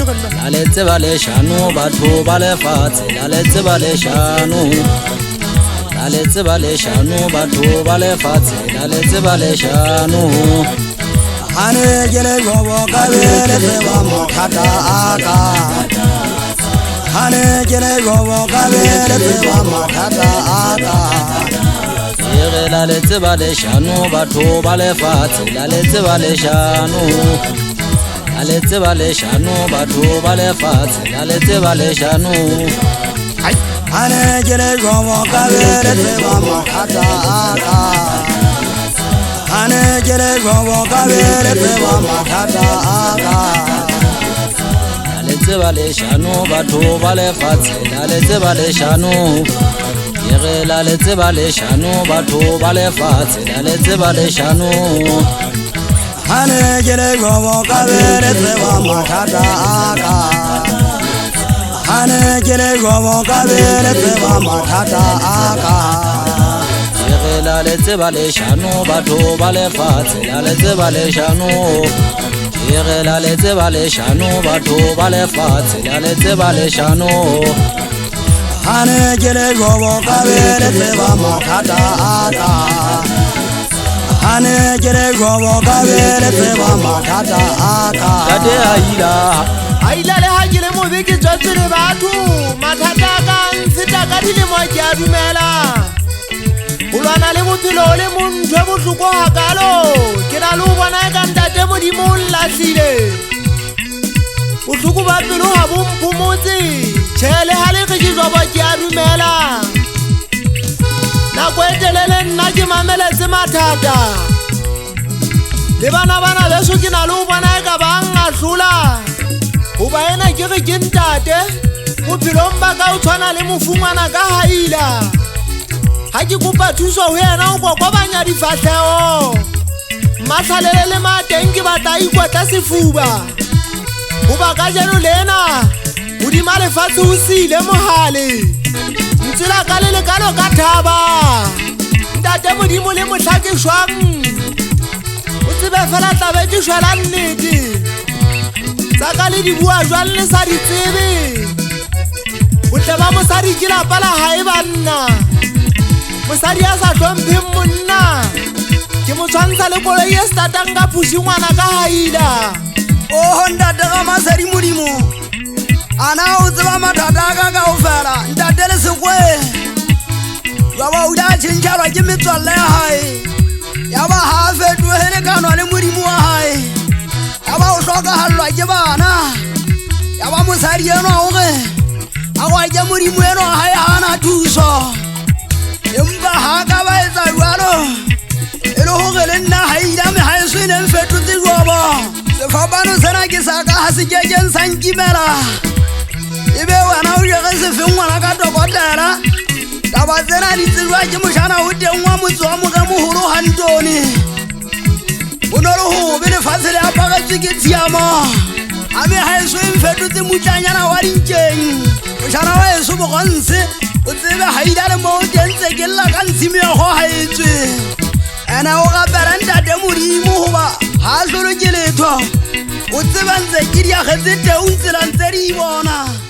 la letseba leshano batho ba lefatshe la letseba leshano la letseba leshano batho ba lefatshe la letseba leshano hane gele gobo ka bele tseba mathata aka hane gele gobo ka bele tseba mathata aka la letseba leshano batho ba lefatshe la letseba leshano la letseba leshano batho ba lefatshe la letseba leshano hane gele gobo ka bele tseba mathata aka hane gele gobo ka bele tseba mathata aka la letseba leshano batho ba lefatshe la letseba leshano la letseba leshano batho ba lefatshe la letseba leshano hane gele gobo ka bele tseba mathata aka hane gele gobo ka bele tseba mathata aka la letseba leshano batho ba lefatshe la letseba leshano la letseba leshano batho ba lefatshe la letseba leshano hane gele gobo ka bele tseba mathata aka hane gele gobo ka bele tseba mathata aka tate haila le ha gele mo beke tswetse le batho mathata ka ntshita ka dilemo ke a dumela ulwana le bophelo le montho e bohloko hakalo ke na le bona ka ntate modimo lahlile bohloko ba pelo ha bo mphomotse tshele ha le ke jwa ba ke a dumela na go etelele nna ke mameletse mathata le bana beso ke na le bona ka bang a hlola ho ba ena ke re ke ntate bophelo mba ka o tshwana le mofungwana ka haila ha ke kopa thuso ho yena o kokobanya difahleo masalele le mateng ke batla ikwatla sefuba ho ba ka jeno lena hodima lefatshe ho sile mohale ntsela ka le lekalo ka thaba ntate modimo le mohlake shwang o tsebe fela tlabe ke shwela nnete tsa ka le di bua jwang le sa di tsebe botle ba mosadi ke lapa la hae banna mosadi a sa hlomphe monna ke mo tshwantsha le koloi e startang ka phushi ngwana ka haila oh ntate ga masadi modimo ana o tseba mathata ka kaofela ntate le sekwe ya ba o da tshentšhalwa ke metswalle ya hae ya ba ha a fetohele kanwa le modimo wa hae ya ba o hlokahallwa ke bana ya ba mosadi enwa o ge a gwa ke modimo enwa wa hae hana thuso empa ha ka ba etsa jwalo e le hore le nna haila mehaeso e ne mfetotse jobo sefapano sena ke sa ka ha se kekeng sa nkimela ebe wena o jege sefeng ngwana ka dokotela taba tsena di tsejwa ke moshana o teng wa motse wa moge moholo hantone o no le hobe lefatshe le apagetswe ke tshiamo a mehaeso e mfetotse motlanyana wa dinkeng moshana wa eso bogonse o tsebe haila le mo teng tse ke lla ka ntshimi ya go haetswe ena o gapela ntate modimo goba ha a hlolo ke letho o tseba ntse ke diagetse teng tsela ntse di bona